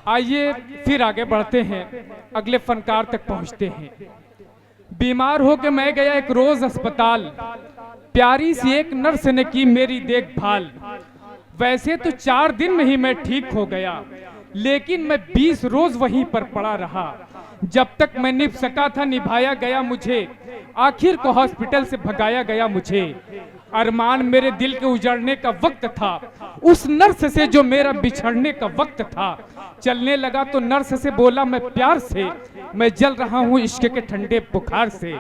आइए फिर आगे बढ़ते हैं, अगले फनकार तक पहुंचते हैं। बीमार होकर मैं गया एक रोज अस्पताल, प्यारी सी एक नर्स ने की मेरी देखभाल। वैसे तो 4 दिन में ही मैं ठीक हो गया, लेकिन मैं 20 रोज वहीं पर पड़ा रहा। जब तक मैं निभ सका था निभाया गया मुझे, आखिर को हॉस्पिटल से भगाया गया मुझे। अरमान मेरे दिल के उजड़ने का वक्त था, उस नर्स से जो मेरा बिछड़ने का वक्त था। चलने लगा तो नर्स से बोला मैं प्यार से, मैं जल रहा हूँ इश्क के ठंडे बुखार से।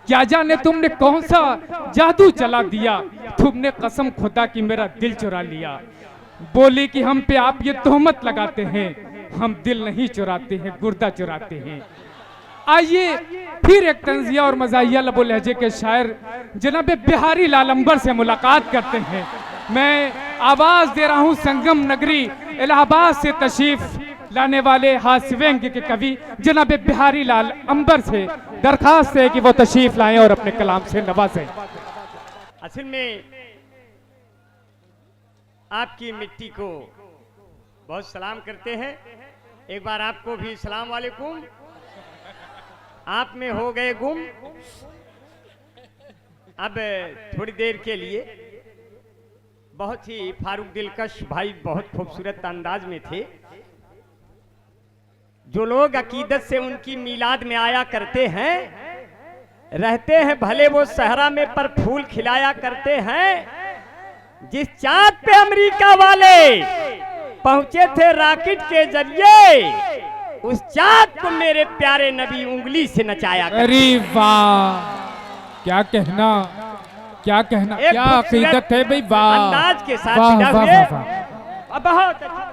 क्या जाने तुमने कौन सा जादू चला दिया, तुमने कसम खुदा की मेरा दिल चुरा लिया। बोली कि हम पे आप ये तोहमत लगाते हैं, हम दिल नहीं चुराते हैं गुर्दा चुराते हैं। आइए फिर एक तंजिया और मज़ाहिया लबो लहजे के शायर जनाब बिहारी लाल अंबर से मुलाकात करते हैं। मैं आवाज दे रहा हूँ संगम नगरी इलाहाबाद से तशरीफ लाने वाले हास्यव्यंग के कवि जनाब बिहारी लाल अंबर से दरखास्त है कि वो तशरीफ लाएं और अपने कलाम से नवाजें। असल में आपकी मिट्टी को बहुत सलाम करते हैं। एक बार आपको भी सलाम वालेकुम। आप में हो गए गुम। अब थोड़ी देर के लिए बहुत ही फारूक दिलकश भाई बहुत खूबसूरत अंदाज में थे। जो लोग अकीदत से उनकी मीलाद में आया करते हैं, रहते हैं भले वो सहरा में पर फूल खिलाया करते हैं। जिस चांद पे अमेरिका वाले पहुंचे थे रॉकेट के जरिए, उस चाँद को मेरे प्यारे नबी उंगली से नचाया। अरे वाह, क्या कहना, क्या कहना, क्या अकीदत है भाई, वाह अंदाज के साथ वाह वाह वाह वाह। बहुत अच्छा।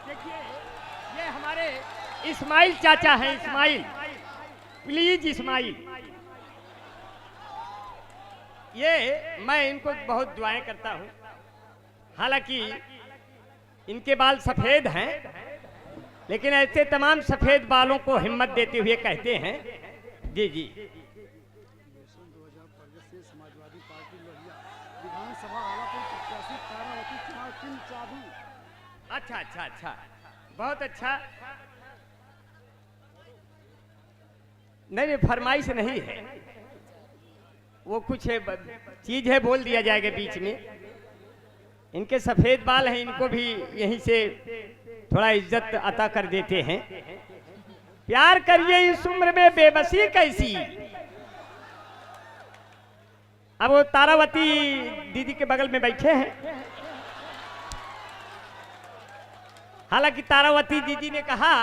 देखिए ये हमारे इस्माइल चाचा हैं, इस्माइल प्लीज इस्माइल। ये मैं इनको बहुत दुआएं करता हूं। हालांकि इनके बाल सफेद हैं, लेकिन ऐसे तमाम सफेद बालों को हिम्मत देते हुए कहते हैं जी जी। अच्छा अच्छा अच्छा, बहुत अच्छा। नहीं नहीं, फरमाइश नहीं है, वो कुछ है चीज है, बोल दिया जाएगा बीच में। इनके सफेद बाल हैं, इनको भी यहीं से थोड़ा इज्जत अता कर देते हैं। प्यार करिए इस उम्र में बेबसी कैसी। अब वो तारावती दीदी के बगल में बैठे हैं। हालांकि तारावती दीदी ने कहा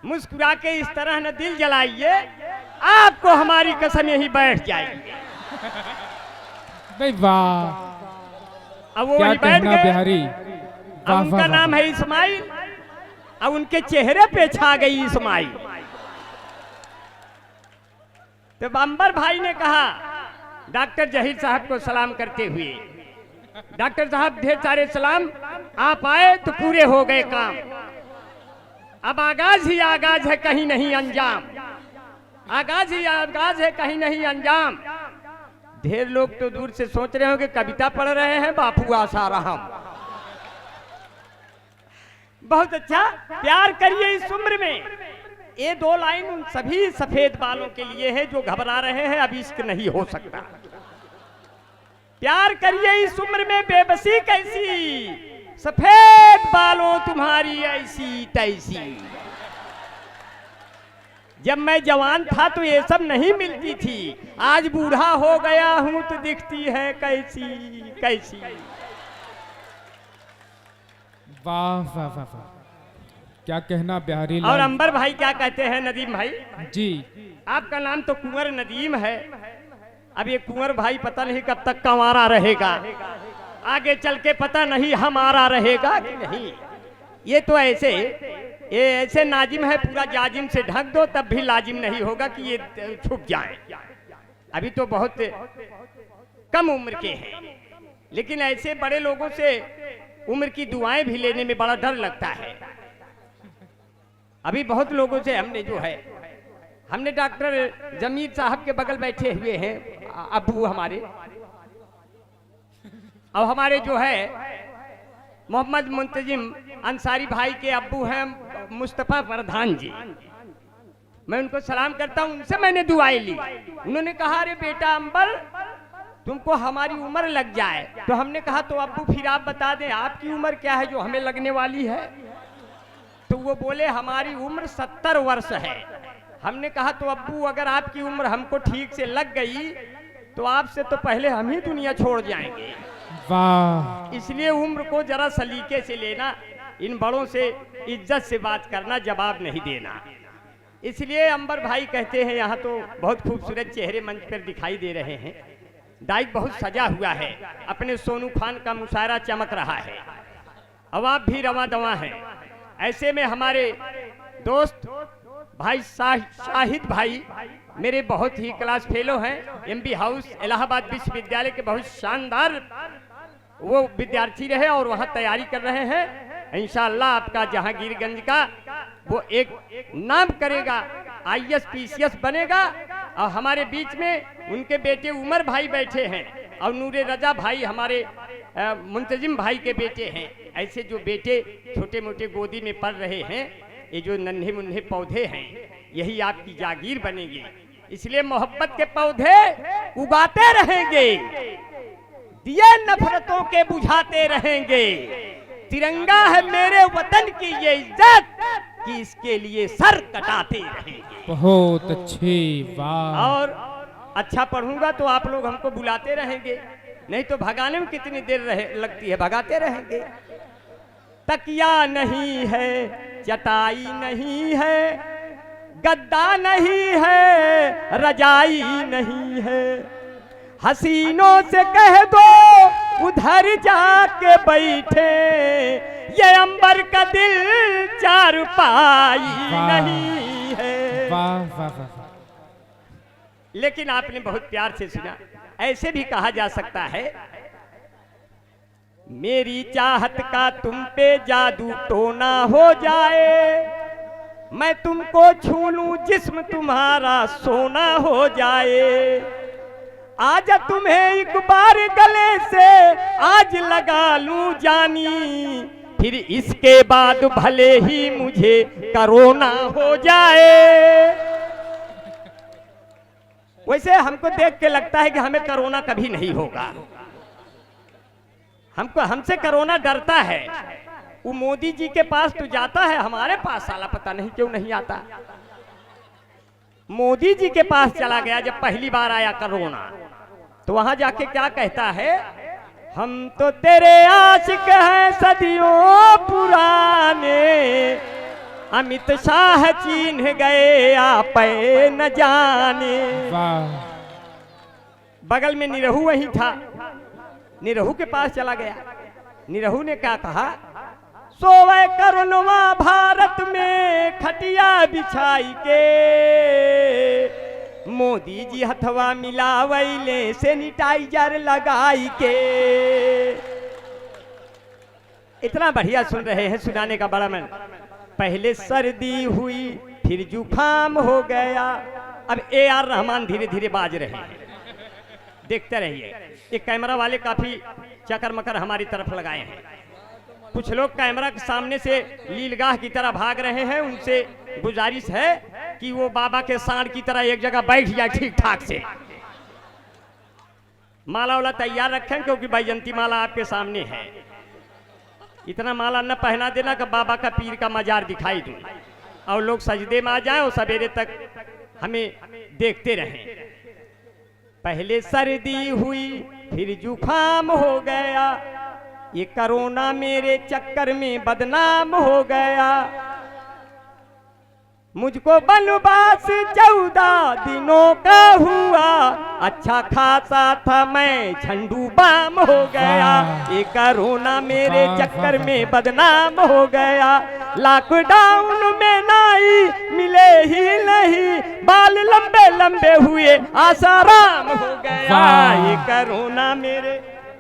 मुस्कुरा के इस तरह न दिल जलाइए, आपको हमारी कसम यही बैठ जाएगी। वाह, अब वो वही बैठ गए। बिहारी, अब उनका नाम है इस्माइल। अब उनके चेहरे पे छा गई इस्माइल। तो अंबर भाई ने कहा डॉक्टर जहीर साहब को सलाम करते हुए, डॉक्टर साहब ढेर सारे सलाम, आप आए तो पूरे हो गए काम। अब आगाज ही आगाज है, कहीं नहीं अंजाम। आगाज ही आगाज है, कहीं नहीं अंजाम। ढेर लोग तो दूर से सोच रहे हो कि कविता पढ़ रहे हैं बापू आसाराम। बहुत अच्छा। प्यार करिए इस उम्र में, ये 2 लाइन उन सभी सफेद बालों के लिए है जो घबरा रहे हैं अब इश्क नहीं हो सकता। प्यार करिए इस उम्र में बेबसी कैसी, सफेद बालों तुम्हारी ऐसी तैसी। जब मैं जवान था तो ये सब नहीं मिलती थी, आज बूढ़ा हो गया हूं तो दिखती है कैसी कैसी। वाह वाह वाह वाह, क्या कहना बिहारी लाल। और अंबर भाई क्या कहते हैं नदीम भाई जी, आपका नाम तो कुंवर नदीम है। अब ये कुंवर भाई पता नहीं कब तक कंवारा रहेगा, आगे चल के पता नहीं हमारा रहेगा कि नहीं। ये तो ऐसे नाजिम है, पूरा जाजिम से ढक दो तब भी लाजिम नहीं होगा कि ये छुप जाए। अभी तो बहुत कम उम्र के हैं, लेकिन ऐसे बड़े लोगों से उम्र की दुआएं भी लेने में बड़ा डर लगता है। अभी बहुत लोगों से हमने डॉक्टर जमीर साहब के बगल बैठे हुए हैं अब्बू हमारे, और हमारे जो है मोहम्मद मुंतजिम अंसारी भाई के अब्बू हैं मुस्तफ़ा प्रधान जी। मैं उनको सलाम करता हूँ, उनसे मैंने दुआएं ली। उन्होंने कहा अरे बेटा अंबर तुमको हमारी उम्र लग जाए, तो हमने कहा तो अब्बू फिर आप बता दें आपकी उम्र क्या है जो हमें लगने वाली है। तो वो बोले हमारी उम्र 70 वर्ष है। हमने कहा तो अब्बू अगर आपकी उम्र हमको ठीक से लग गई तो आपसे तो पहले हम ही दुनिया छोड़ जाएंगे। वाह। इसलिए उम्र को जरा सलीके से लेना, इन बड़ों से इज्जत से बात करना, जवाब नहीं देना। इसलिए अंबर भाई कहते हैं यहाँ तो बहुत खूबसूरत चेहरे मंच पर दिखाई दे रहे हैं। डाइक बहुत सजा हुआ है, अपने सोनू खान का मुशायरा चमक रहा है, अवाब भी रवा दवा है। ऐसे में हमारे दोस्त भाई शाहिद भाई मेरे बहुत ही क्लास फेलो हैं, एमबी हाउस इलाहाबाद विश्वविद्यालय के बहुत शानदार वो विद्यार्थी रहे और वहाँ तैयारी कर रहे हैं। इंशाअल्लाह आपका जहांगीरगंज का वो एक नाम करेगा, IAS PCS बनेगा। और हमारे बीच में उनके बेटे उमर भाई बैठे हैं और नूरे रजा भाई हमारे मुंतजिम भाई के बेटे हैं। ऐसे जो बेटे छोटे मोटे गोदी में पढ़ रहे हैं, ये जो नन्हे मुन्ने पौधे हैं, यही आपकी जागीर बनेगी। इसलिए मोहब्बत के पौधे उगाते रहेंगे, दिए नफरतों के बुझाते रहेंगे। तिरंगा है मेरे वतन की ये इज्जत कि इसके लिए सर कटाते रहेंगे। बहुत अच्छी। वाह। और अच्छा पढ़ूंगा तो आप लोग हमको बुलाते रहेंगे, नहीं तो भगाने में कितनी देर लगती है, भगाते रहेंगे। तकिया नहीं है, चटाई नहीं है, गद्दा नहीं है, रजाई नहीं है। हसीनों से कह दो उधर जाके बैठे, ये अंबर का दिल चारपाई नहीं है। वाह वाह वाह। लेकिन आपने बहुत प्यार से सुना। ऐसे भी कहा जा सकता है, मेरी चाहत का तुम पे जादू टोना हो जाए, मैं तुमको छू लूं जिस्म तुम्हारा सोना हो जाए। आज तुम्हें एक बार गले से आज लगा लूं जानी, फिर इसके बाद भले ही मुझे कोरोना हो जाए। वैसे हमको देख के लगता है कि हमें कोरोना कभी नहीं होगा, हमसे कोरोना डरता है। वो मोदी जी के पास तो जाता है, हमारे पास साला पता नहीं क्यों नहीं आता। मोदी जी के पास चला गया जब पहली बार आया कोरोना, तो वहां जाके क्या कहता है, हम तो तेरे आशिक हैं सदियों पुराने, अमित शाह चिन्ह गए आप न जाने। बगल में निरहू वही था, निरहू के पास चला गया। निरहू ने क्या कहा, सोवे करुणवा भारत में खटिया बिछाई के, मोदी जी हथवा मिलावैले सैनिटाइजर लगाई के। इतना बढ़िया सुन रहे हैं, सुनाने का बड़ा मन। पहले सर्दी हुई फिर जुकाम हो गया, अब AR रहमान धीरे धीरे बाज रहे हैं, देखते रहिए। ये कैमरा वाले काफी चकर मकर हमारी तरफ लगाए हैं। कुछ लोग कैमरा के सामने से लीलगाह की तरह भाग रहे हैं, उनसे गुजारिश है कि वो बाबा के सांड की तरह एक जगह बैठ जाए ठीक ठाक से। माला वाला तैयार रखें, क्योंकि बैजंती माला आपके सामने है। इतना माला न पहना देना कि बाबा का पीर का मजार दिखाई दूं और लोग सजदे में आ जाएं और सवेरे तक हमें देखते रहें। पहले सर्दी हुई फिर जुकाम हो गया, ये कोरोना मेरे चक्कर में बदनाम हो गया। मुझको बनवास 14 दिनों का हुआ, अच्छा खासा था मैं झंडू बाम हो गया। ये कोरोना मेरे चक्कर में बदनाम हो गया, लॉकडाउन में नाई मिले ही नहीं, बाल लंबे लंबे हुए आसाराम हो गया। ये कोरोना मेरे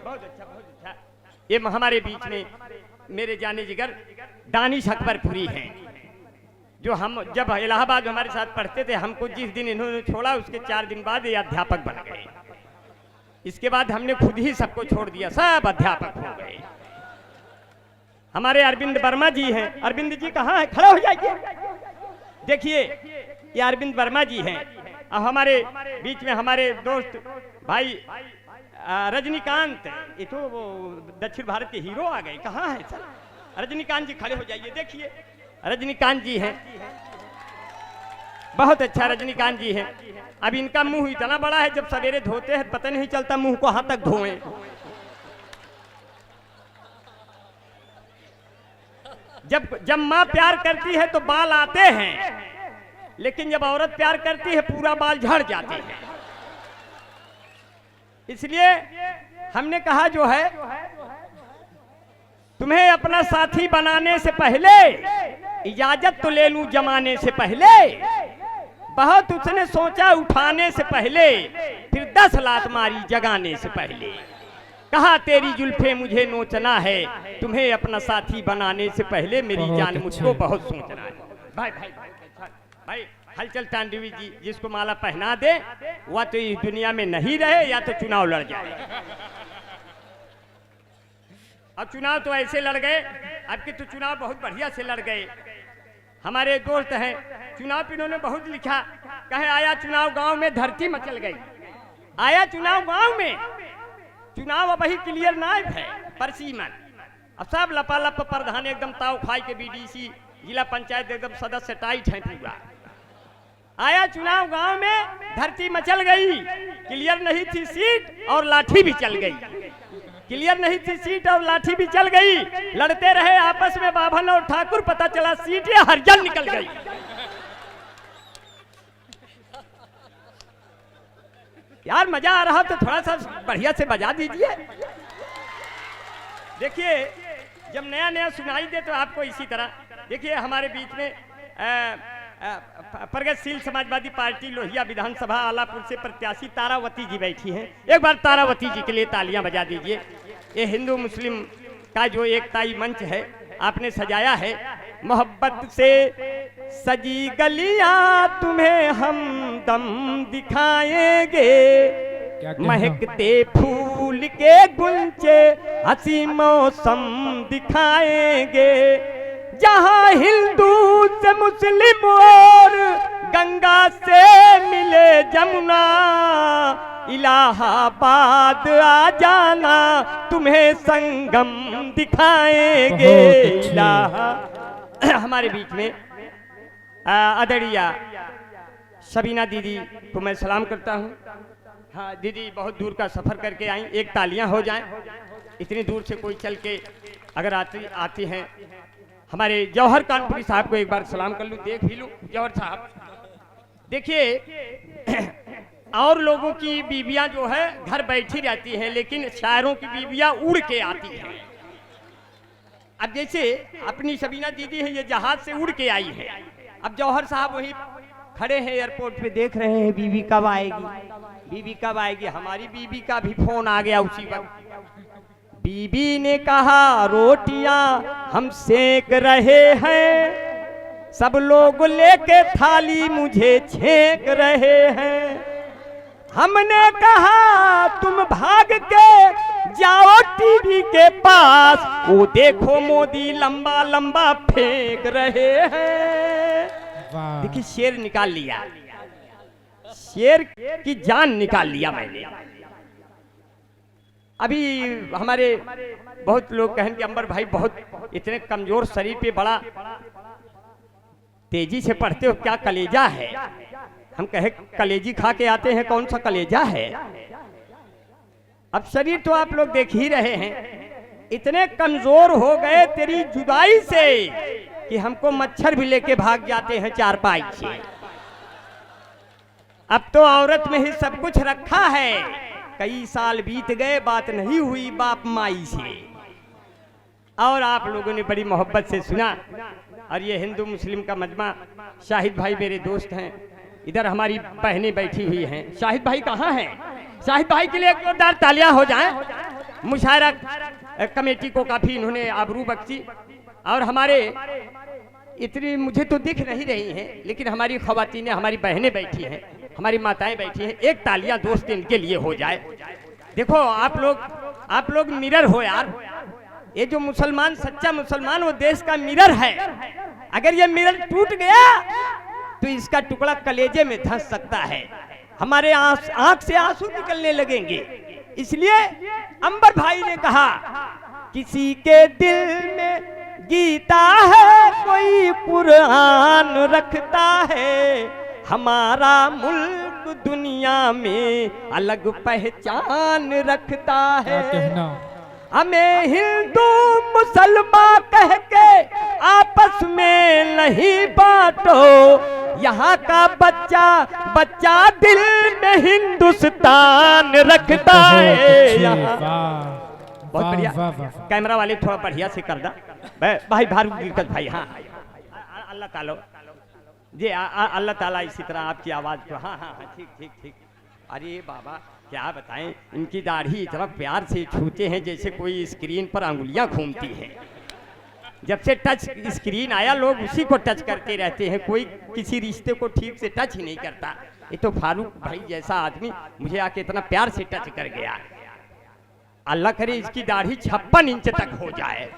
बहुत अच्छा। ये हमारे बीच में मेरे जाने जिगर दानिश अकबरपुरी हैं, जो हम जब इलाहाबाद में हमारे साथ पढ़ते थे, हमको जिस दिन इन्होंने छोड़ा उसके 4 दिन बाद ये अध्यापक बन गए। इसके बाद हमने खुद ही सबको छोड़ दिया, सब अध्यापक हो गए। हमारे अरविंद वर्मा जी हैं। अरविंद जी कहाँ है? खड़ा हो जाइए। देखिए ये अरविंद वर्मा जी हैं। अब हमारे बीच में हमारे दोस्त भाई रजनीकांत, ये तो वो दक्षिण भारत के हीरो आ गए। कहाँ है सर? रजनीकांत जी खड़े हो जाइए। देखिए रजनीकांत जी हैं, बहुत अच्छा रजनीकांत जी हैं। अब इनका मुंह इतना बड़ा है, जब सवेरे धोते हैं पता नहीं चलता मुंह को हाथ तक धोएं। जब माँ प्यार करती है तो बाल आते हैं, लेकिन जब औरत प्यार करती है पूरा बाल झड़ जाते हैं। इसलिए हमने कहा जो है, तुम्हें अपना साथी बनाने से पहले इजाजत तो ले लूं जमाने से पहले। बहुत उसने सोचा उठाने से पहले, फिर 10 लात मारी जगाने से पहले। कहा तेरी जुल्फे मुझे नोचना है, तुम्हें अपना साथी बनाने से पहले मेरी जान मुझको बहुत सोचना है। भाई भाई भाई भाई हलचल तांडवी जी जिसको माला पहना दे वह तो इस दुनिया में नहीं रहे या तो चुनाव लड़ जाए। अब चुनाव तो ऐसे लड़ गए, अब के तो चुनाव बहुत बढ़िया से लड़ गए। हमारे दोस्त हैं, चुनाव पे इन्होंने बहुत लिखा। कहे आया चुनाव गांव में धरती मचल गई। आया चुनाव गांव में, चुनाव अब ही क्लियर नाइफ है परसीमन। अब सब लपालप प्रधान एकदम ताव खाई के बीडीसी जिला पंचायत एकदम सदस्य टाइट है पूरा। आया चुनाव गांव में, धरती मचल गई। क्लियर नहीं थी सीट और लाठी भी चल गई। क्लियर नहीं थी सीट और लाठी भी चल गई। लड़ते रहे आपस में बाभन और ठाकुर, पता चला सीट या हरजन निकल गई। यार मजा आ रहा तो थोड़ा सा बढ़िया से बजा दीजिए। देखिए जब नया नया सुनाई दे तो आपको इसी तरह। देखिए हमारे बीच में प्रगतिशील समाजवादी पार्टी लोहिया विधानसभा आलापुर से प्रत्याशी तारावती जी बैठी हैं। एक बार तारावती जी के लिए तालियां बजा दीजिए। ये हिंदू मुस्लिम का जो एकताई मंच है आपने सजाया है। मोहब्बत से सजी गलियां तुम्हें हम दम दिखाएंगे, महकते फूल के गुंचे हंसी मौसम दिखाएंगे। जहां हिंदू से मुस्लिम और गंगा से मिले जमुना, इलाहाबाद आ जाना तुम्हें संगम दिखाएंगे। हमारे बीच में आदरणीय सबीना दीदी को मैं सलाम करता हूँ। हाँ दीदी बहुत दूर का सफर करके आई, एक तालियां हो जाएं। इतनी दूर से कोई चल के अगर आती हैं। हमारे जौहर कानपुरी साहब को एक बार सलाम कर लूं, देख भी लूं। जौहर साहब देखिए और लोगों की बीबियां जो है घर बैठी रहती हैं, लेकिन शायरों की बीबियां उड़ के आती हैं। अब जैसे अपनी सबीना दीदी है, ये जहाज से उड़ के आई है। अब जौहर साहब वही खड़े हैं एयरपोर्ट पे, देख रहे हैं बीबी कब आएगी, बीबी कब आएगी। हमारी बीबी का भी फोन आ गया उसी वक्त। बीबी ने कहा रोटियां हम सेक रहे हैं, सब लोग लेके थाली मुझे छेक रहे हैं। हमने कहा तुम भाग के जाओ टीवी के पास, वो देखो मोदी लंबा लंबा फेंक रहे हैं। देखिए शेर निकाल लिया, शेर की जान निकाल लिया मैंने। अभी हमारे बहुत लोग कहें कि अंबर भाई बहुत इतने कमजोर शरीर पे बड़ा तेजी से पढ़ते हो, क्या कलेजा है? हम कहे कलेजी खा के आते हैं, कौन सा कलेजा है? अब शरीर तो आप लोग देख ही रहे हैं, इतने कमजोर हो गए तेरी जुदाई से कि हमको मच्छर भी लेके भाग जाते हैं चारपाई से। अब तो औरत में ही सब कुछ रखा है। कई साल बीत गए, बात नहीं हुई बाप माई से। और आप लोगों ने बड़ी मोहब्बत से सुना। और ये हिंदू मुस्लिम का मजमा, शाहिद भाई मेरे दोस्त हैं, इधर हमारी बहनें बैठी हुई हैं। शाहिद भाई कहाँ हैं? शाहिद भाई के लिए एक जोरदार तालियां हो जाएं। मुशायरा कमेटी को काफी इन्होंने आबरू बख्शी। और हमारे इतनी मुझे तो दिख नहीं रही हैं, लेकिन हमारी ख्वातीनें, हमारी बहनें बैठी हैं, हमारी माताएं बैठी हैं। एक तालियां दोस्त इनके लिए हो जाए। देखो आप लोग मिरर हो यार, ये जो मुसलमान, सच्चा मुसलमान, वो देश का मिरर है। अगर ये मिरर टूट गया तो इसका टुकड़ा कलेजे में धंस सकता है, हमारे आंख से आंसू निकलने लगेंगे। इसलिए अंबर भाई ने कहा, किसी के दिल में गीता है, कोई कुरान रखता है, हमारा मुल्क दुनिया में अलग पहचान रखता है। हमें हिंदू मुसलमान कह के आपस में नहीं बांटो, यहाँ का बच्चा बच्चा दिल में हिंदुस्तान रखता है। बहुत बढ़िया, कैमरा वाले थोड़ा बढ़िया से कर दा भाई, भाई भाई। हाँ अल्लाह ताला जी, अल्लाह ताला इसी तरह आपकी आवाज़ को। हाँ हाँ हाँ, ठीक ठीक ठीक। अरे बाबा क्या बताएं, इनकी दाढ़ी इतना प्यार से छूते हैं जैसे कोई स्क्रीन पर अंगुलियां घूमती हैं। जब से टच स्क्रीन आया लोग उसी को टच करते रहते हैं, कोई किसी रिश्ते को ठीक से टच ही नहीं करता। ये तो फारूक भाई जैसा आदमी मुझे आके इतना प्यार से टच कर गया। अल्लाह करे इसकी दाढ़ी 56 इंच तक हो जाए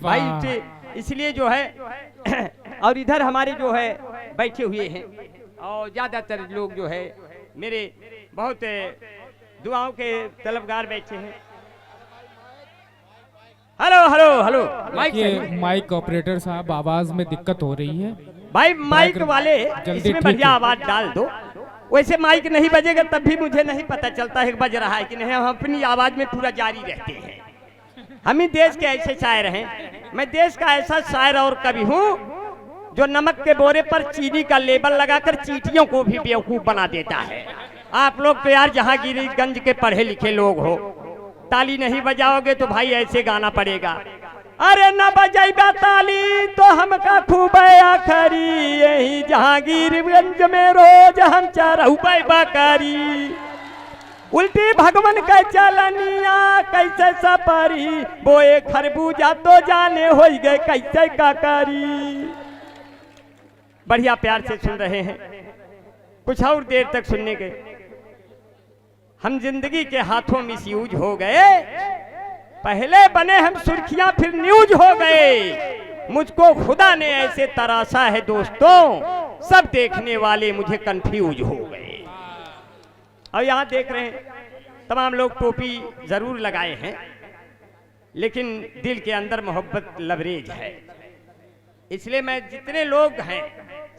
भाई। इसलिए जो है और इधर हमारे जो है बैठे हुए हैं, और ज्यादातर लोग जो है मेरे बहुत दुआओं के तलबगार बैठे हैं। Hello hello hello, mike operator साहब, आवाज में दिक्कत हो रही है भाई। माइक वाले इसमें बढ़िया आवाज डाल दो। वैसे माइक नहीं बजेगा तब भी मुझे नहीं पता चलता है बज रहा है कि नहीं। हम अपनी आवाज में पूरा जारी रहते हैं। हम ही देश के ऐसे शायर हैं। मैं देश का ऐसा शायर और कवि हूँ जो नमक के बोरे पर चीनी का लेबल लगाकर चींटियों को भी बेवकूफ बना देता है। आप लोग तो यार जहांगीरगंज के पढ़े लिखे लोग हो, ताली नहीं बजाओगे तो भाई ऐसे गाना पड़ेगा। अरे न बजाइबा ताली तो हमका खूब आखरी, यही जहांगीरगंज में रोज हम चरहुबे बकरी। उल्टी भगवान का चलनिया कैसे सपरी, बोए खरबूजा तो जाने हो गए कैसे काकरी। बढ़िया प्यार से सुन रहे हैं, कुछ और देर तक सुनने के। हम जिंदगी के हाथों मिसयूज हो गए, पहले बने हम सुर्खियां फिर न्यूज हो गए। मुझको खुदा ने ऐसे तराशा है दोस्तों, सब देखने वाले मुझे कंफ्यूज हो गए। और यहाँ देख रहे हैं तमाम लोग टोपी जरूर लगाए हैं, लेकिन दिल के अंदर मोहब्बत लबरेज है। इसलिए मैं जितने लोग हैं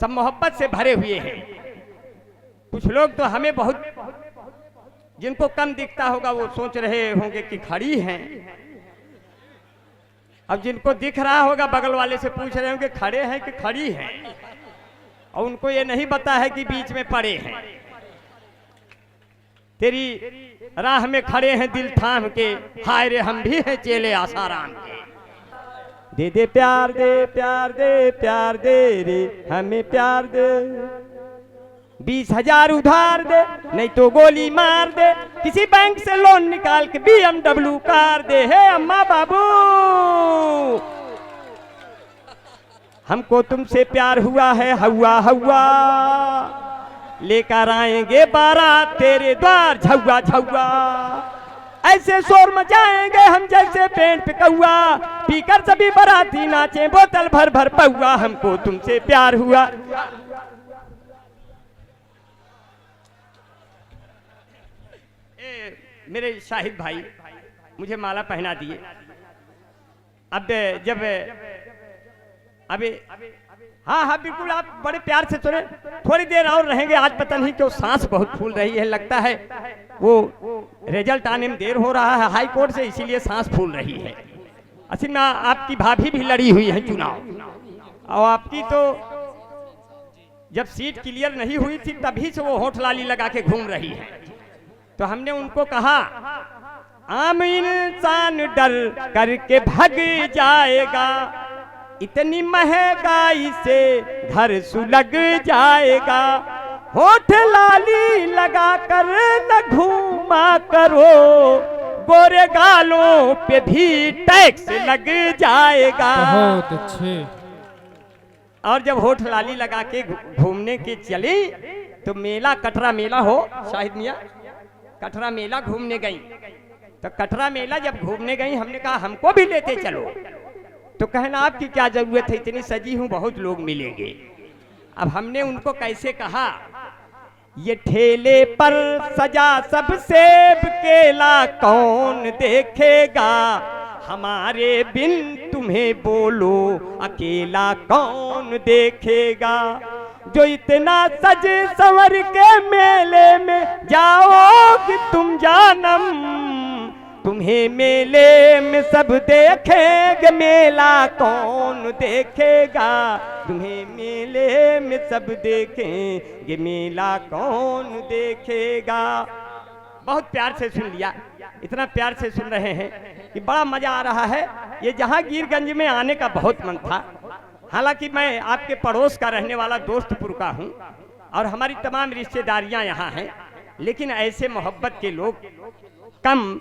सब मोहब्बत से भरे हुए हैं। कुछ लोग तो हमें बहुत, जिनको कम दिखता होगा वो सोच रहे होंगे कि खड़ी हैं, अब जिनको दिख रहा होगा बगल वाले से पूछ रहे होंगे खड़े हैं कि खड़ी हैं, और उनको ये नहीं पता है कि बीच में पड़े हैं। तेरी राह में खड़े हैं दिल थाम के, हाय रे हम भी हैं चेले आसाराम के। दे दे प्यार दे प्यार दे प्यार दे रे हमें प्यार दे, 20,000 उधार दे नहीं तो गोली मार दे, किसी बैंक से लोन निकाल के BMW कार दे। हे अम्मा बाबू हमको तुमसे प्यार हुआ है, हवा हवा लेकर आएंगे बारात तेरे द्वार झुआ झुआ। ऐसे शोर मचाएंगे हम जैसे पेंट पे कौआ, पीकर सभी बाराती नाचे बोतल भर भर पौआ। हमको तुमसे प्यार हुआ। मेरे शाहिद भाई मुझे माला पहना दिए। अब जब अभी हाँ हाँ बिल्कुल, आप बड़े प्यार से सुने। थोड़ी देर और रहेंगे, आज पता नहीं क्यों सांस बहुत फूल रही है, लगता है वो रिजल्ट आने में देर हो रहा है हाई कोर्ट से, इसीलिए सांस फूल रही है। असल में आपकी भाभी भी लड़ी हुई है चुनाव, और आपकी तो जब सीट क्लियर नहीं हुई थी तभी से वो होठ लाली लगा के घूम रही है। तो हमने उनको कहा आम इंसान डर करके भाग जाएगा, इतनी महंगाई से घर सुलग जाएगा, होठ लाली लगा कर न घूमा करो, गोरे गालों पे भी टैक्स लग जाएगा। बहुत अच्छे। और जब होठ लाली लगा के घूमने के चली तो मेला, कटरा मेला हो शाहिद मियाँ, कटरा मेला घूमने गई तो कटरा मेला जब घूमने गई, हमने कहा हमको भी लेते चलो। तो कहना आपकी क्या जरूरत है, इतनी सजी हूं, बहुत लोग मिलेंगे। अब हमने उनको कैसे कहा, ये ठेले पर सजा सब सेब केला कौन देखेगा, हमारे बिन तुम्हें बोलो अकेला कौन देखेगा। जो इतना सज संवर के मेले में जाओगे तुम जानम, तुम्हें मेले में सब देखेंगे, मेला कौन देखेगा, तुम्हें मेले में सब देखेंगे, मेला कौन देखेगा। बहुत प्यार से सुन लिया, इतना प्यार से सुन रहे हैं कि बड़ा मजा आ रहा है। ये जहांगीरगंज में आने का बहुत मन था, हालांकि मैं आपके पड़ोस का रहने वाला दोस्तपुर का हूँ और हमारी तमाम रिश्तेदारियां यहाँ हैं, लेकिन ऐसे मोहब्बत के लोग कम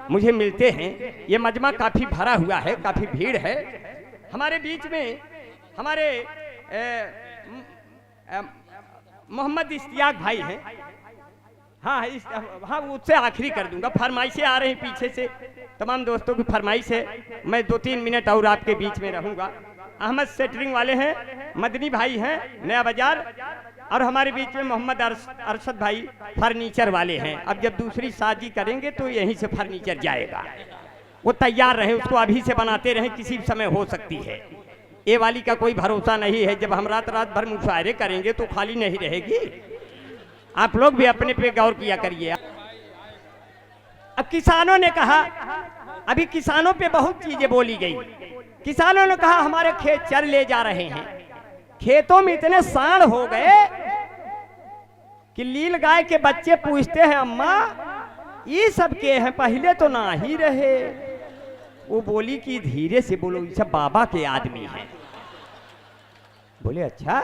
मुझे मिलते हैं। ये मजमा काफी भरा हुआ है, काफी भीड़ है। हमारे बीच में हमारे मोहम्मद इश्तियाक भाई हैं। हाँ, उससे आखिरी कर दूंगा। फरमाइशें आ रही पीछे से, तमाम दोस्तों की फरमाइश है। मैं 2-3 मिनट और आपके बीच में रहूंगा। अहमद सेटरिंग वाले हैं, मदनी भाई हैं नया बाजार, और हमारे बीच में मोहम्मद अरशद भाई फर्नीचर वाले हैं। अब जब दूसरी शादी करेंगे तो यहीं से फर्नीचर जाएगा, वो तैयार रहे, उसको अभी से बनाते रहें, किसी भी समय हो सकती है। ये वाली का कोई भरोसा नहीं है, जब हम रात रात भर मुशायरे करेंगे तो खाली नहीं रहेगी। आप लोग भी अपने पे गौर किया करिए। अब किसानों ने कहा, अभी किसानों पे बहुत चीजें बोली गई। किसानों ने कहा हमारे खेत चर ले जा रहे हैं, खेतों में इतने सांड हो गए कि लील गाय के बच्चे पूछते हैं अम्मा ये सब के हैं, पहले तो ना ही रहे। वो बोली कि धीरे से बोलो, ये सब बाबा के आदमी हैं। बोले अच्छा,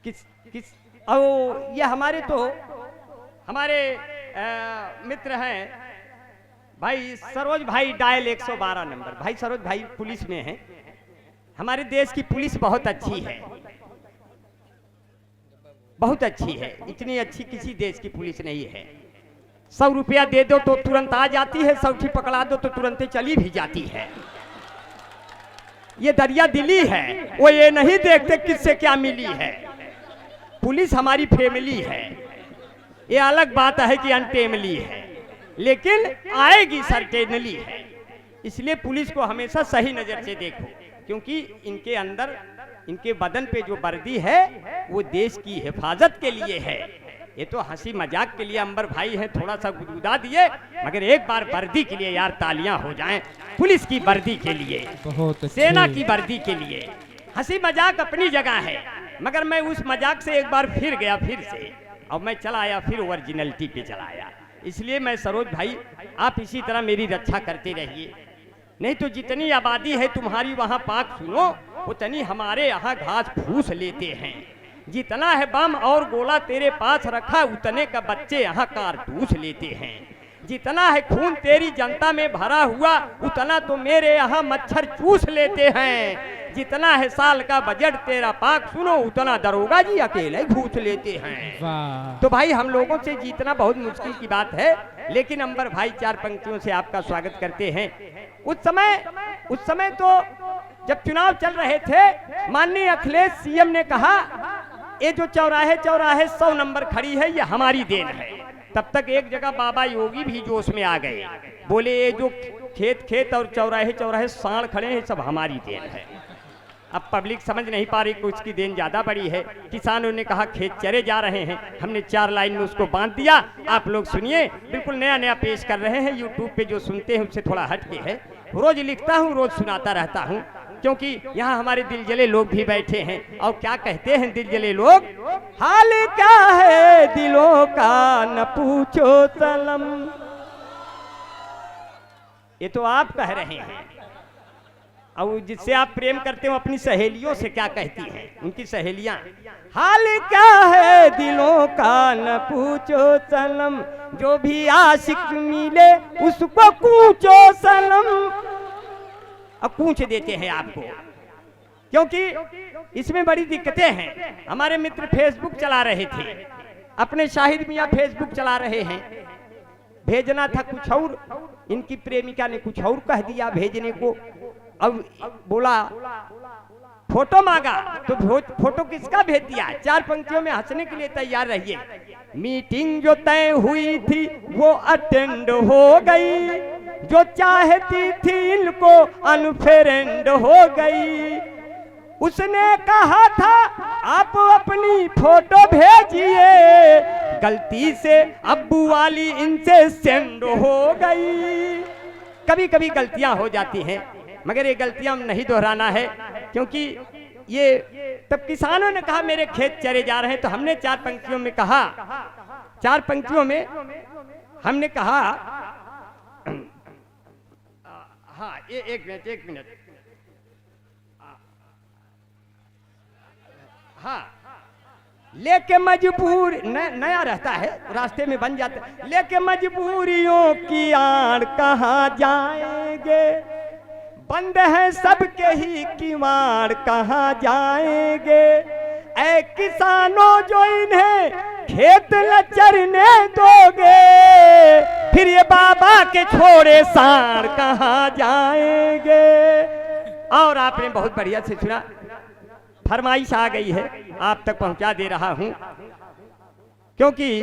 किस किस और ये हमारे तो हमारे मित्र हैं भाई सरोज भाई, डायल 112 नंबर। भाई सरोज भाई पुलिस में हैं। हमारे देश की पुलिस बहुत अच्छी है, बहुत अच्छी है, इतनी अच्छी किसी देश की पुलिस नहीं है। 100 रुपया दे दो तो तुरंत आ जाती है, 100 पकड़ा दो तो तुरंत चली भी जाती है। ये दरिया दिली है, वो ये नहीं देखते किससे क्या मिली है। पुलिस हमारी फैमिली है। ये अलग बात है कि अनटेमली है, लेकिन आएगी सर्टेनली है। इसलिए पुलिस को हमेशा सही नजर से देखो, क्योंकि इनके अंदर, इनके बदन पे जो वर्दी है वो देश की हिफाजत के लिए है। ये तो हंसी मजाक के लिए अंबर भाई हैं, थोड़ा सा गुदगुदा दिए, मगर एक बार वर्दी के लिए यार तालियां हो जाएं, पुलिस की वर्दी के लिए, सेना की वर्दी के लिए। हंसी मजाक अपनी जगह है, मगर मैं उस मजाक से एक बार फिर गया, फिर से, और मैं चला आया, फिर ओरिजिनलिटी पे चला आया। इसलिए मैं सरोज भाई, आप इसी तरह मेरी रक्षा करते रहिए, नहीं तो जितनी आबादी है तुम्हारी वहां पाक सुनो, उतनी हमारे यहाँ घास फूस लेते हैं। जितना है बम और गोला तेरे पास रखा, उतने का बच्चे यहाँ कारतूस लेते हैं। जितना है खून तेरी जनता में भरा हुआ, उतना तो मेरे यहाँ मच्छर चूस लेते हैं। जितना है साल का बजट तेरा पाक सुनो, उतना दरोगा जी अकेले घूस लेते हैं। तो भाई हम लोगों से जीतना बहुत मुश्किल की बात है, लेकिन अंबर भाई 4 पंक्तियों से आपका स्वागत करते हैं। उस समय तो जब चुनाव चल रहे थे, माननीय अखिलेश सीएम ने कहा ये जो चौराहे 100 नंबर खड़ी है ये हमारी देन है। तब तक एक जगह बाबा योगी भी जोश में आ गए, बोले ये जो खेत और चौराहे सांड खड़े हैं सब हमारी देन है। अब पब्लिक समझ नहीं पा रही कि उसकी देन ज्यादा बड़ी है। किसानों ने कहा खेत चरे जा रहे हैं, हमने 4 लाइन में उसको बांध दिया। आप लोग सुनिए, बिल्कुल नया पेश कर रहे हैं। यूट्यूब पे जो सुनते हैं उससे थोड़ा हटके है। रोज लिखता हूँ, रोज सुनाता रहता हूँ, क्योंकि यहाँ हमारे दिलजले लोग भी बैठे हैं। और क्या कहते हैं दिलजले लोग, हाल क्या है दिलों का न पूछो सनम। ये तो आप कह रहे हैं, और जिससे आप प्रेम करते हो अपनी सहेलियों से क्या कहती हैं उनकी सहेलियां, हाल क्या है दिलों का न पूछो सनम, जो भी आशिक मिले उसको पूछो सनम। अब पूछ देते हैं आपको, क्योंकि इसमें बड़ी दिक्कतें हैं। हमारे मित्र फेसबुक चला रहे थे, अपने शाहिद मियाँ फेसबुक चला रहे हैं, भेजना था कुछ और, इनकी प्रेमिका ने कुछ और कह दिया भेजने को। अब बोला फोटो मांगा तो फोटो किसका भेज दिया? 4 पंक्तियों में हंसने के लिए तैयार रहिए। मीटिंग जो तय हुई थी वो अटेंड हो गई, जो चाहती थी इनको अनफ्रेंड हो गई। उसने कहा था आप अपनी फोटो भेजिए, गलती से अब्बू वाली इनसे सेंड हो गई। कभी कभी गलतियां हो जाती हैं, मगर ये गलतियां नहीं दोहराना है, क्योंकि ये तब किसानों ने कहा मेरे खेत चरे जा रहे हैं, तो हमने 4 पंक्तियों में कहा, 4 पंक्तियों में हमने कहा, हाँ एक मिनट, हाँ, लेके मजबूर नया रहता है, रास्ते में बन जाता है। लेके मजबूरियों की आड़ कहाँ जाएंगे, बंद है सबके ही किवाड़ कहाँ जाएंगे। ऐ किसानों जो इन्हें खेत न चरने दोगे, फिर ये बाबा के छोड़े साड़ कहाँ जाएंगे। और आपने बहुत बढ़िया से सुना, फरमाइश आ गई है, आप तक पहुंचा दे रहा हूं, क्योंकि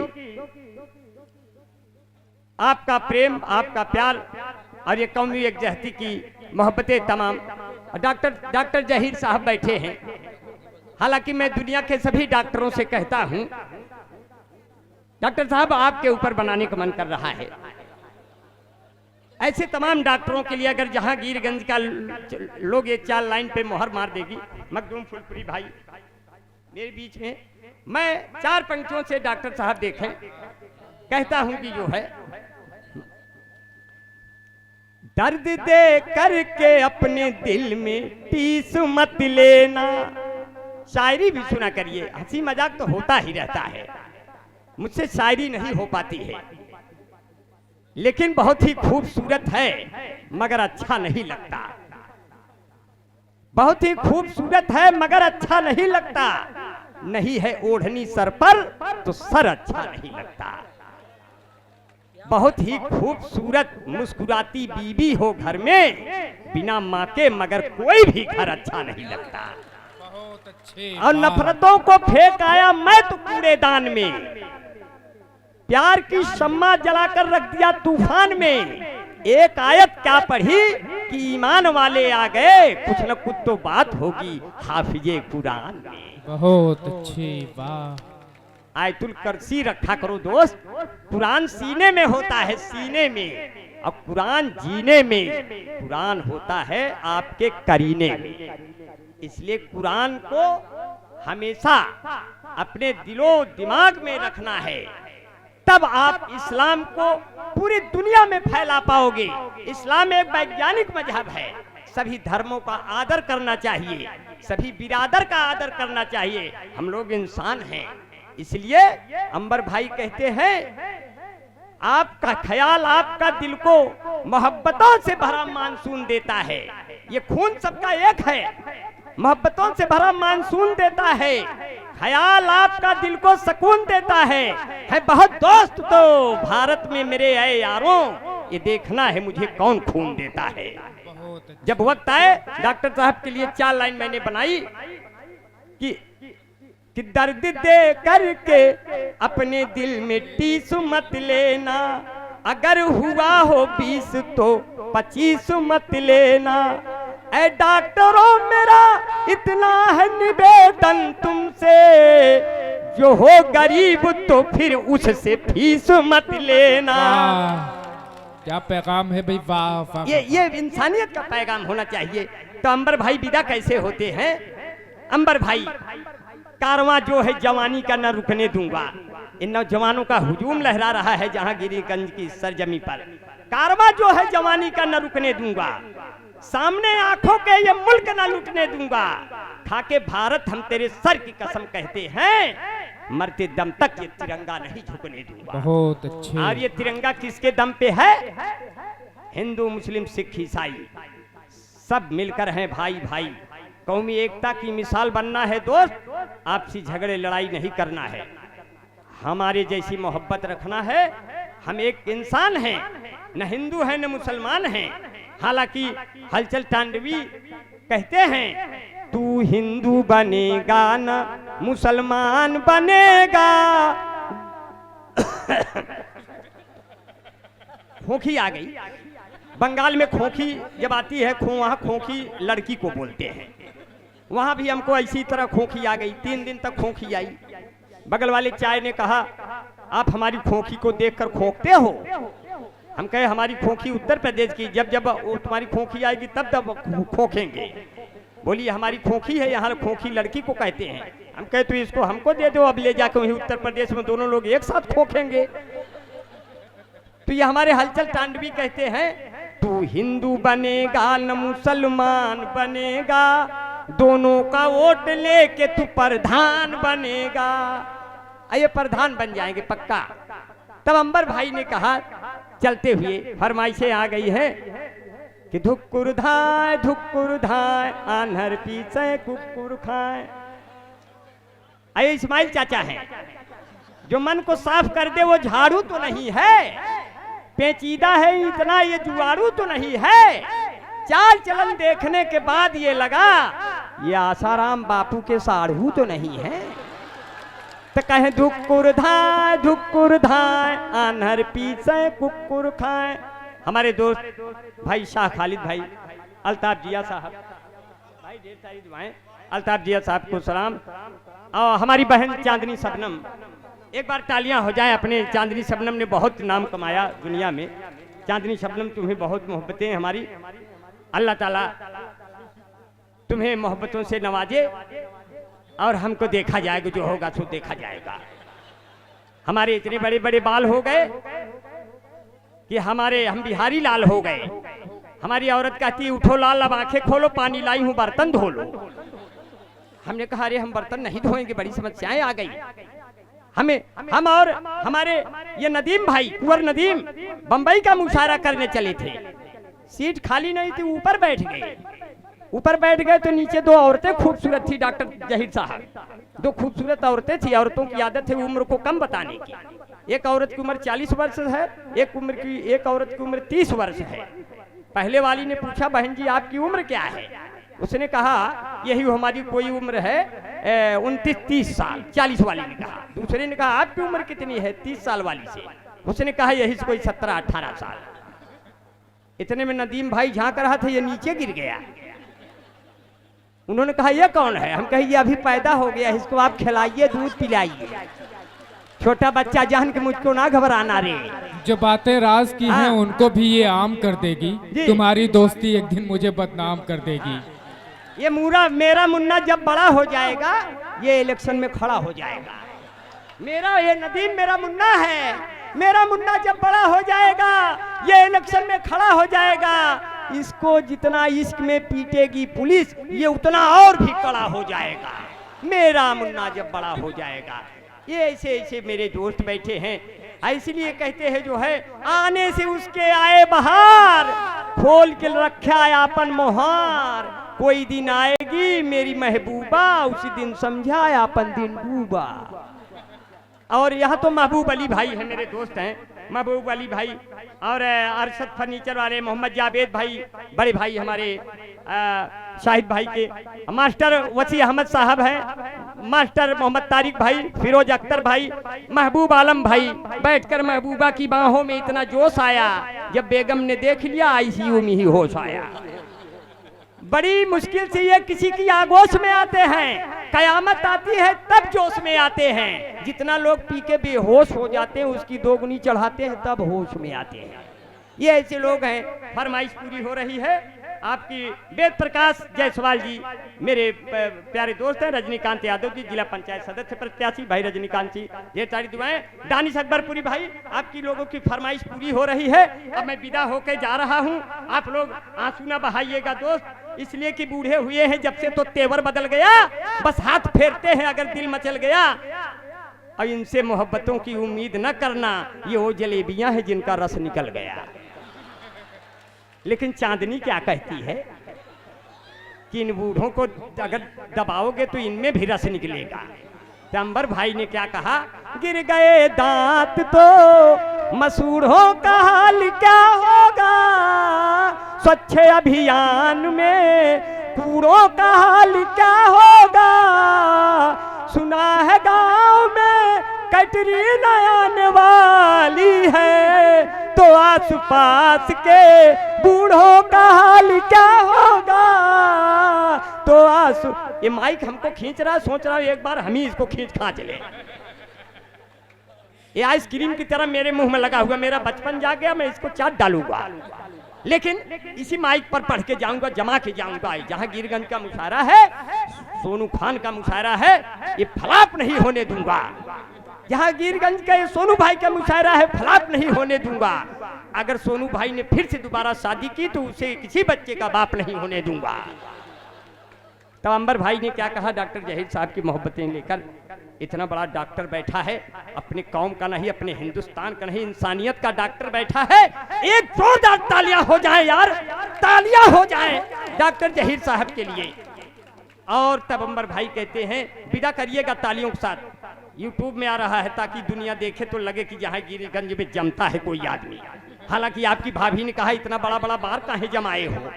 आपका प्रेम, आपका प्यार और ये कौमी एकजहती की मोहब्बतें तमाम। डॉक्टर जहीर साहब बैठे हैं, हालांकि मैं दुनिया के सभी डॉक्टरों से कहता हूं, डॉक्टर साहब आपके ऊपर बनाने का मन कर रहा है। ऐसे तमाम डॉक्टरों के लिए अगर जहांगीरगंज का लोग ये 4 लाइन पे मोहर मार देगी, मखदूम फुलपुरी भाई मेरे बीच में, मैं 4 पंक्तियों से डॉक्टर साहब देखें, कहता हूं कि जो है, दर्द दे करके अपने दिल में टीस मत लेना। शायरी भी सुना करिए, हंसी मजाक तो होता ही रहता है, मुझसे शायरी नहीं हो पाती है, लेकिन बहुत ही खूबसूरत है मगर अच्छा नहीं लगता। बहुत ही खूबसूरत है मगर अच्छा नहीं लगता। नहीं है ओढ़नी सर पर तो सर अच्छा नहीं लगता। बहुत ही खूबसूरत मुस्कुराती बीवी हो घर में, बिना माँ के मगर कोई भी घर अच्छा नहीं लगता। बहुत अच्छे। और नफरतों को फेंक आया मैं तो कूड़ेदान में, प्यार की शम्मा जलाकर रख दिया तूफान में। एक आयत क्या पढ़ी कि ईमान वाले आ गए, कुछ न कुछ तो बात होगी हाफिजे कुरान में। बहुत अच्छी, वाह। आयतुल कुर्सी रखा करो दोस्त, कुरान सीने में होता है, सीने में, और कुरान जीने में, कुरान होता है आपके करीने में। इसलिए कुरान को हमेशा अपने दिलो दिमाग में रखना है, तब आप इस्लाम को पूरी दुनिया में फैला पाओगे। इस्लाम एक वैज्ञानिक मजहब है, सभी धर्मों का आदर करना चाहिए, सभी बिरादर का आदर करना चाहिए। हम लोग इंसान हैं, इसलिए अंबर भाई कहते हैं आपका ख्याल आपका दिल को मोहब्बतों से भरा मानसून देता है। ये खून सबका एक है, मोहब्बतों से भरा मानसून देता है। ख्याल आपका दिल को सुकून देता है बहुत दोस्त तो भारत में मेरे ऐ यारों, ये देखना है मुझे कौन खून देता है। जब वक्त आए, डॉक्टर साहब के लिए 4 लाइन मैंने बनाई कि दर्द दे करके अपने दिल में टीस मत लेना, अगर हुआ हो 20 तो 25 मत लेना। ऐ डॉक्टरों मेरा इतना है निवेदन तुमसे, जो हो गरीब तो फिर उससे फीस मत लेना। क्या पैगाम है भाई, वाह वाह। ये इंसानियत का पैगाम होना चाहिए। तो अंबर भाई विदा कैसे होते हैं? अंबर भाई, कारवां जो है जवानी का न रुकने दूंगा। इन नौजवानों का हुजूम लहरा रहा है जहांगीरगंज की सरजमी पर। कारवां जो है जवानी का न रुकने दूंगा, सामने आंखों के ये मुल्क न लूटने दूंगा। खाके भारत हम तेरे सर की कसम कहते हैं, मरते दम तक ये तिरंगा नहीं झुकने दूंगा। बहुत अच्छे। और ये तिरंगा किसके दम पे है? हिंदू मुस्लिम सिख ईसाई सब मिलकर हैं भाई भाई। कौमी एकता की मिसाल बनना है दोस्त, आपसी झगड़े लड़ाई नहीं करना है, हमारे जैसी मोहब्बत रखना है, हम एक इंसान हैं, न हिंदू हैं न मुसलमान हैं। हालांकि हलचल टांडवी कहते हैं तू हिंदू बनेगा न मुसलमान बनेगा। खोखी आ गई। बंगाल में खोखी जब आती है, वहाँ खोखी लड़की को बोलते हैं। वहाँ भी हमको इसी तरह खोखी आ गई। 3 दिन तक खोखी आई। बगल वाले चाय ने कहा आप हमारी खोखी को देखकर खोखते हो? हम कहे हमारी खोखी उत्तर प्रदेश की, जब जब वो तुम्हारी खोखी आएगी तब तब खोखेंगे। बोली हमारी खोखी है, यहाँ खोखी लड़की को कहते हैं। हम कहे तो इसको हमको दे दो, अब ले जाकर वहीं उत्तर प्रदेश में दोनों लोग एक साथ खोखेंगे। तो ये हमारे हलचल टांडवी कहते हैं तू हिंदू बनेगा न मुसलमान बनेगा, दोनों का वोट लेके तू प्रधान बनेगा। ये प्रधान बन जाएंगे पक्का। तब अंबर भाई ने कहा चलते हुए फरमाइशें आ गई है कि धुक्कुर धाय आन्हर पीछे कुक्कुर खाए। आये इस्माइल चाचा हैं जो मन को साफ कर दे, वो झाड़ू तो नहीं है, पेचीदा है इतना ये जुआड़ू तो नहीं है। चाल चलन देखने के बाद ये लगा ये आसाराम बापू के साढ़ू तो नहीं है। तो कहे धुक्कुर धाय आन्हर पीछे कुक्कुर खाए। हमारे दोस्त भाई शाह खालिद भाई, अल्ताफ जिया साहब, भाई ढेर सारी दुआएं। अल्ताफ जिया साहब को सलाम। और हमारी बहन चांदनी शबनम, एक बार तालियां हो जाए अपने। चांदनी शबनम ने बहुत नाम कमाया दुनिया में। चांदनी शबनम तुम्हें बहुत मोहब्बतें हमारी। अल्लाह ताला तुम्हें मोहब्बतों से नवाजे और हमको देखा जाएगा, जो होगा सो देखा जाएगा। हमारे इतने बड़े बड़े बाल हो गए कि हम बिहारी लाल हो गए। हमारी औरत कहती उठो लाल, अब आंखें खोलो, पानी लाई हूं बर्तन धो लो। हमने कहा अरे हम बर्तन नहीं धोएंगे, बड़ी समस्याएं आ गई हम और हमारे ये नदीम भाई, कुंवर नदीम बंबई का मुशायरा करने चले थे। सीट खाली नहीं थी, ऊपर बैठ गए तो नीचे 2 औरतें खूबसूरत थी। डॉक्टर जहीर साहब 2 खूबसूरत औरतें थी। औरतों की आदत है उम्र को कम बताने की। एक औरत की उम्र 40 वर्ष है, एक औरत की उम्र 30 वर्ष है। पहले वाली ने पूछा बहन जी आपकी उम्र क्या है? उसने कहा यही हमारी कोई उम्र है 29-30 साल। 40 वाली ने कहा। दूसरे ने कहा आपकी उम्र कितनी है 30 साल वाली से? उसने कहा यही कोई 17-18 साल। इतने में नदीम भाई झांक रहा था, ये नीचे गिर गया। उन्होंने कहा ये कौन है? हम कहे ये अभी पैदा हो गया, इसको आप खिलाइए, दूध पिलाइए। छोटा बच्चा जान के मुझको ना घबराना रे। जो बातें राज की हैं उनको भी ये आम कर देगी। तुम्हारी दोस्ती एक दिन मुझे बदनाम कर देगी। ये मेरा मुन्ना जब बड़ा हो जाएगा ये इलेक्शन में खड़ा हो जाएगा। ये नदीम मेरा मुन्ना है। मेरा मुन्ना जब बड़ा हो जाएगा ये इलेक्शन में खड़ा हो जाएगा। इसको जितना इश्क में पीटेगी पुलिस ये उतना और भी कड़ा हो जाएगा। मेरा मुन्ना जब बड़ा हो जाएगा। ये ऐसे मेरे दोस्त बैठे हैं, इसलिए कहते हैं जो है आने से उसके आए बहार, खोल के रखा अपन मोहार। कोई दिन आएगी मेरी महबूबा, उसी दिन समझा अपन दिन डूबा। और यहाँ तो महबूब अली भाई है, मेरे दोस्त हैं महबूब अली भाई और अरशद फर्नीचर वाले मोहम्मद जावेद भाई, बड़े भाई हमारे शाहिद भाई के, मास्टर वसी अहमद साहब हैं, मास्टर मोहम्मद तारिक भाई, फिरोज अख्तर भाई, महबूब आलम भाई। बैठकर महबूबा की बाहों में इतना जोश आया, जब बेगम ने देख लिया आईसीयू में ही होश आया। बड़ी मुश्किल से ये किसी की आगोश में आते हैं, कयामत आती है तब जोश में आते हैं। जितना लोग पी के बेहोश हो जाते हैं उसकी दोगुनी चढ़ाते हैं तब होश में आते हैं। ये ऐसे लोग हैं। फरमाइश पूरी हो रही है आपकी। वेद प्रकाश जायसवाल जी मेरे प्यारे दोस्त हैं। रजनीकांत यादव जी जिला पंचायत सदस्य प्रत्याशी, भाई रजनीकांत जी ढेर सारी दुआएं। दानिश अकबरपुरी भाई आपकी लोगों की फरमाइश पूरी हो रही है। अब मैं विदा होकर जा रहा हूं। आप लोग आंसू ना बहाइएगा दोस्त, इसलिए कि बूढ़े हुए हैं जब से तो तेवर बदल गया, बस हाथ फेरते हैं अगर दिल मचल गया। और इनसे मोहब्बतों की उम्मीद न करना, ये वो जलेबियां हैं जिनका रस निकल गया। लेकिन चांदनी क्या कहती है कि इन बूढ़ों को अगर दबाओगे तो इनमें भी रस निकलेगा। अंबर भाई ने क्या कहा, गिर गए दांत तो मसूड़ों का हाल क्या होगा स्वच्छ अभियान में, कूड़ों का हाल क्या होगा। सुना है गांव में कैटरीना आने वाली है, तो आस पास के बूढ़ों का हाल क्या होगा। तो ये माइक हमको खींच रहा, सोच रहा हूं एक बार हम ही इसको खींच ले। ये आइसक्रीम की तरह मेरे मुंह में लगा हुआ, मेरा बचपन जा गया, मैं इसको चाट डालूंगा। लेकिन इसी माइक पर पढ़ के जाऊंगा, जमा के जाऊंगा। जहां गिरगंज का मुशायरा है, सोनू खान का मुशायरा है, ये फलाप नहीं होने दूंगा। जहां गिरगंज का ये सोनू भाई का मुशायरा है, फलाप नहीं होने दूंगा। अगर सोनू भाई ने फिर से दोबारा शादी की तो उसे किसी बच्चे का बाप नहीं होने दूंगा। तब अंबर भाई ने क्या कहा, डॉक्टर जहीर साहब की मोहब्बतें लेकर, इतना बड़ा डॉक्टर बैठा है, अपने कौम का नहीं, अपने हिंदुस्तान का नहीं, इंसानियत का डॉक्टर बैठा है। एक जोरदार तालियां हो जाए यार, तालियां हो जाए डॉक्टर जहीर साहब के लिए। और तब अंबर भाई कहते हैं, विदा करिएगा तालियों के साथ। यूट्यूब में आ रहा है ताकि दुनिया देखे तो लगे कि जहां गिरिगंज में जमता है कोई आदमी। हालांकि आपकी भाभी ने कहा इतना बड़ा बड़ा बार काहे जमाए हो।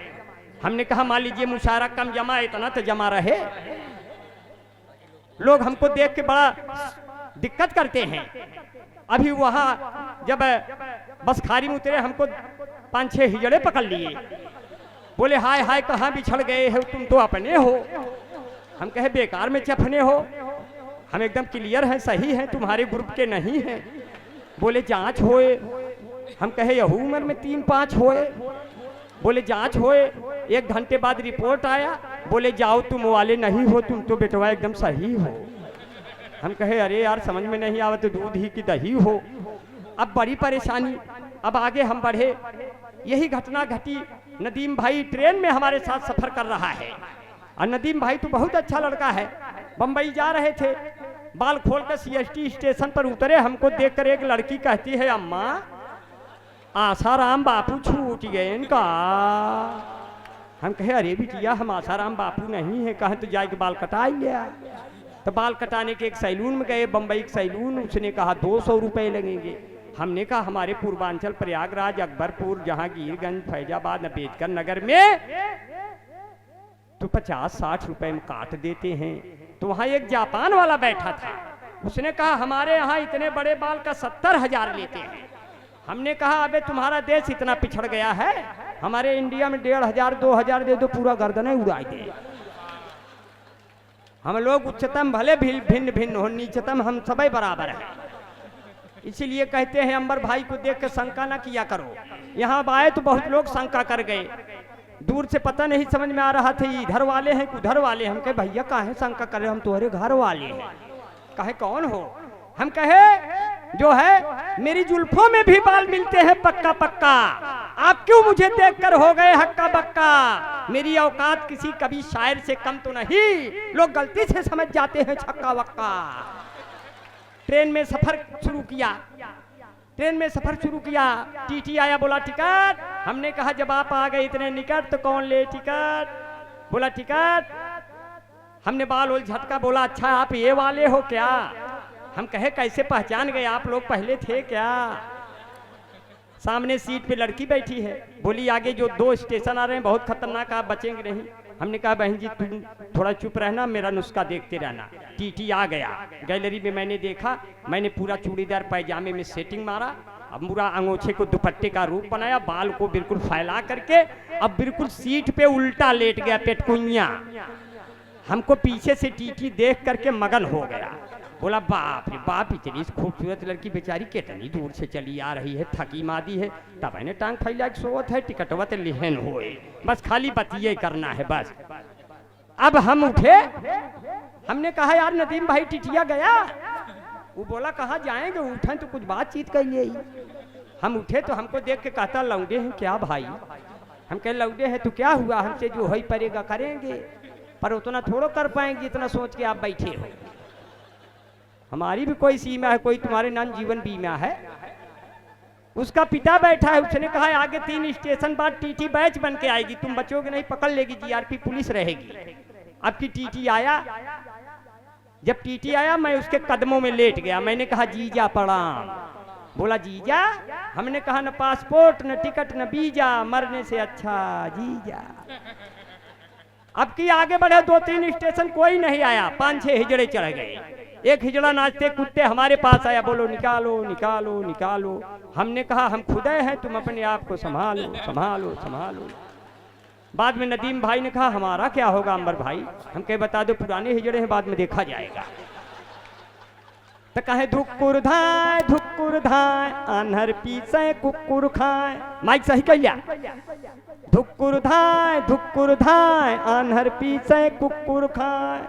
हमने कहा मान लीजिए मुशायरा कम जमा, इतना तो जमा रहे। लोग हमको देख के बड़ा दिक्कत करते हैं। अभी वहां जब बस खारी में उतरे, हमको 5-6 हिजड़े पकड़ लिए, बोले हाय हाय कहाँ बिछड़ गए हो तुम, तो अपने हो। हम कहे बेकार में चफने हो, हम एकदम क्लियर हैं, सही हैं, तुम्हारे ग्रुप के नहीं हैं। बोले जांच होए। हम कहे यहू उम्र में 3-5 होए। बोले जांच होए, 1 घंटे बाद रिपोर्ट आया, बोले जाओ तुम वाले नहीं हो, तुम तो बेटवा एकदम सही हो। हम कहे अरे यार समझ में नहीं आवत, दूध ही की दही हो। अब बड़ी परेशानी। अब आगे हम बढ़े, यही घटना घटी। नदीम भाई ट्रेन में हमारे साथ सफर कर रहा है, और नदीम भाई तो बहुत अच्छा लड़का है। बम्बई जा रहे थे, बाल खोल कर CST स्टेशन पर उतरे। हमको देखकर एक लड़की कहती है, अम्मा आसाराम बापू छूट गए इनका। हम कहे अरे बिटिया हम आसाराम बापू नहीं है। कहे तो जाके बाल कटाई गया। तो बाल कटाने के एक सैलून में गए, बम्बई के सैलून। उसने कहा 200 रुपए लगेंगे। हमने कहा हमारे पूर्वांचल प्रयागराज, अकबरपुर, जहांगीरगंज, फैजाबाद, अम्बेडकर नगर में तो 50-60 रुपए में काट देते हैं। तो वहां एक जापान वाला बैठा था, उसने कहा हमारे यहाँ इतने बड़े बाल का 70,000 लेते हैं। हमने कहा अबे तुम्हारा देश इतना पिछड़ गया है, हमारे इंडिया में 1,500-2,000 दे दो, पूरा गर्दन उड़ाई दे। हम लोग उच्चतम भले भिन्न भिन्न हो, नीचतम हम सभी बराबर हैं। इसीलिए कहते हैं अंबर भाई को देख के शंका ना किया करो। यहाँ आए तो बहुत लोग शंका कर गए, दूर से पता नहीं समझ में आ रहा था इधर वाले हैं उधर वाले। हम कहे भैया काहे शंका कर रहे, हम तुम्हारे घर वाले हैं। कहे कौन हो? हम कहे जो है मेरी जुल्फों में भी बाल मिलते हैं पक्का पक्का, आप क्यों मुझे देखकर हो गए हक्का बक्का। मेरी औकात किसी कभी शायर से कम तो नहीं, लोग गलती से समझ जाते हैं छक्का वक्का। ट्रेन में सफर शुरू किया, टीटी आया, बोला टिकट। हमने कहा जब आप आ गए इतने निकट तो कौन ले टिकट। बोला टिकट। हमने बाल ओल झटका, बोला अच्छा आप ये वाले हो क्या। हम कहे कैसे पहचान गए, आप लोग पहले थे क्या। सामने सीट पे लड़की बैठी है, बोली आगे जो 2 स्टेशन आ रहे हैं बहुत खतरनाक, आप बचेंगे नहीं। हमने कहा बहन जी तुम थोड़ा चुप रहना, मेरा नुस्खा देखते रहना। टीटी आ गया, गैलरी में मैंने देखा, मैंने पूरा चूड़ीदार पैजामे में सेटिंग मारा, अब पूरा अंगोछे को दुपट्टे का रूप बनाया, बाल को बिल्कुल फैला करके अब बिल्कुल सीट पे उल्टा लेट गया, पेटकुइया। हमको पीछे से टीटी देख करके मगन हो गया, बोला बाप रे बाप, इतनी खूबसूरत लड़की बेचारी कितनी दूर से चली आ रही है, थकी मादी है। तब मैंने टांग फैला के सोवत है, टिकटवा तो लिहन होए, बस खाली बतिये करना है बस। अब हम उठे, हमने कहा यार नदीम भाई टिटिया गया। वो बोला कहाँ जाएंगे, उठे तो कुछ बातचीत कर लिए। हम उठे तो हमको देख के कहता लौंडे हैं क्या भाई। हम कहे लौंडे हैं तो क्या हुआ, हमसे जो हो पड़ेगा करेंगे, पर उतना थोड़ा कर पाएंगे इतना सोच के आप बैठे हो। हमारी भी कोई सीमा है, कोई तुम्हारे नाम जीवन बीमा है। उसका पिता बैठा है, उसने कहा आगे 3 स्टेशन बाद टीटी बैच बन के आएगी, तुम बचोगे नहीं, पकड़ लेगी जीआरपी पुलिस रहेगी। अब की टीटी आया, जब टीटी आया मैं उसके कदमों में लेट गया, मैंने कहा जीजा प्रणाम। बोला जीजा, हमने कहा न पासपोर्ट न टिकट न वीजा, मरने से अच्छा जीजा। अब की आगे बढ़े 2-3 स्टेशन कोई नहीं आया, 5-6 हिजड़े चढ़ गए। एक हिजड़ा नाचते कुत्ते हमारे पास आया, बोलो निकालो निकालो निकालो। हमने कहा हम खुदे हैं, तुम अपने आप को संभालो संभालो संभालो। बाद में नदीम भाई ने कहा हमारा क्या होगा अंबर भाई, हम कहे बता दो पुराने हिजड़े हैं, बाद में देखा जाएगा। तो कहे धुक्कुर धाय आन्हर पीसे कुकुर खाए। माइक सही कहिया, धुक्कुर धाय आन्हर पीसे कुकुर खाए।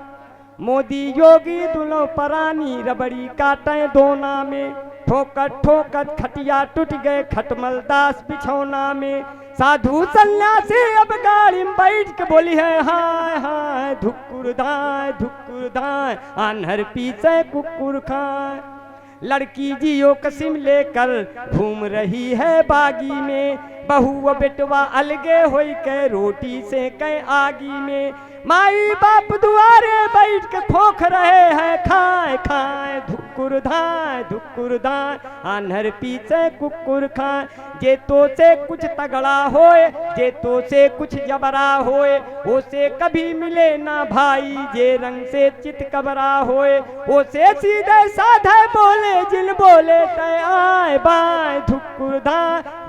मोदी योगी दुलो परानी रबड़ी काटे दोना में। ठोकत ठोकत खटिया टूट गए खटमल दास बिछौना में। साधु सन्यासी अब गाड़ी में बैठ के बोली है हाय हाय धुक्कुर धाय आन्हर पीछे कुकुर खाए। लड़की जियो कसिम लेकर घूम रही है बागी में। बहू बेटवा अलगे होई के रोटी से के आगी में। माई बाप दुआरे बैठ के खोख रहे हैं खाए खाए। धुक्कुर धाय आन्हर पीछे कुकुर खाए। जे तो से कुछ तगड़ा होए, जे तो से कुछ जबरा होए, ओसे कभी मिले ना भाई। जे रंग से चित कबरा होए, ओसे सीधे साधे बोले जिन बोले तय आए बाय।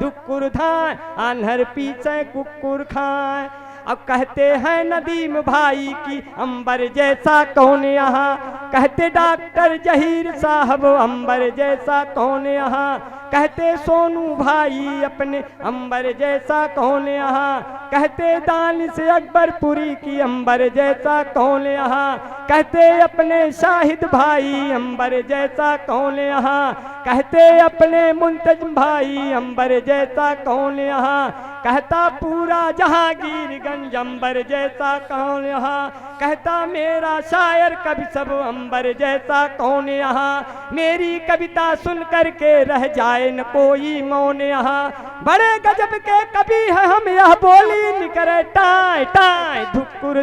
धुक्कुर धाय आन्हर पीछे कुकुर खाए। अब कहते हैं नदीम भाई की अंबर जैसा कौन यहाँ। कहते डॉक्टर जहीर साहब अंबर जैसा कौन यहाँ। कहते सोनू भाई अपने अंबर जैसा कौन यहाँ। कहते दानिश अकबरपुरी की अंबर जैसा कौन यहाँ। कहते अपने शाहिद भाई अंबर जैसा कौन यहाँ। कहते अपने मुंतज भाई अंबर जैसा कौन यहाँ। कहता पूरा जहांगीरगंज अंबर जैसा कौन यहाँ। कहता मेरा शायर कवि सब अंबर जैसा कौन यहाँ। मेरी कविता सुन करके रह जाए न कोई मौन यहाँ। बड़े गजब के कवि है हम यह बोली निकरे टाय टाय। धुक्कुर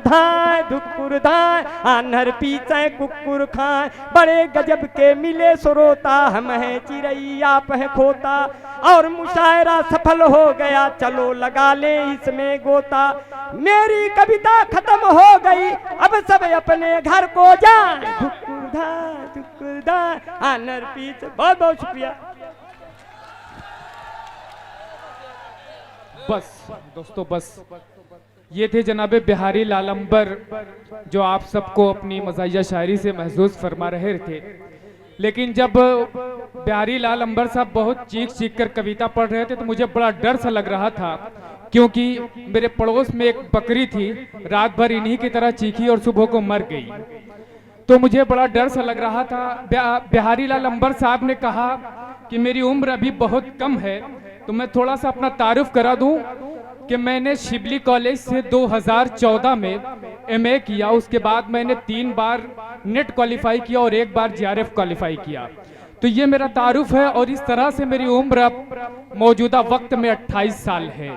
धाय आन्हर पीछे कुकुर खाए। बड़े गजब के मिले श्रोता हम हैं चिड़ैया आप है खोता। और मुशायरा सफल हो गया चलो लगा ले इसमें गोता। मेरी कविता खत्म हो गई अब सब अपने घर को जाए। धुक्कुर धाय आन्हर पीछे। बहुत बहुत शुक्रिया। बस दोस्तों बस ये थे जनाबे बिहारी लाल अंबर, जो आप सबको अपनी मज़ाहिया शायरी से महसूस फरमा रहे थे। लेकिन जब बिहारी लाल अंबर साहब बहुत चीख कर कविता पढ़ रहे थे तो मुझे बड़ा डर सा लग रहा था, क्योंकि मेरे पड़ोस में एक बकरी थी, रात भर इन्हीं की तरह चीखी और सुबह को मर गई। तो मुझे बड़ा डर सा लग रहा था। बिहारी लाल अंबर साहब ने कहा कि मेरी उम्र अभी बहुत कम है, तो मैं थोड़ा सा अपना तारुफ करा दूं कि मैंने शिबली कॉलेज से 2014 में एमए किया। उसके बाद मैंने 3 बार नेट क्वालिफाई किया और 1 बार जीआरएफ क्वालिफाई किया। तो ये मेरा तारुफ है और इस तरह से मेरी उम्र अब मौजूदा वक्त में 28 साल है।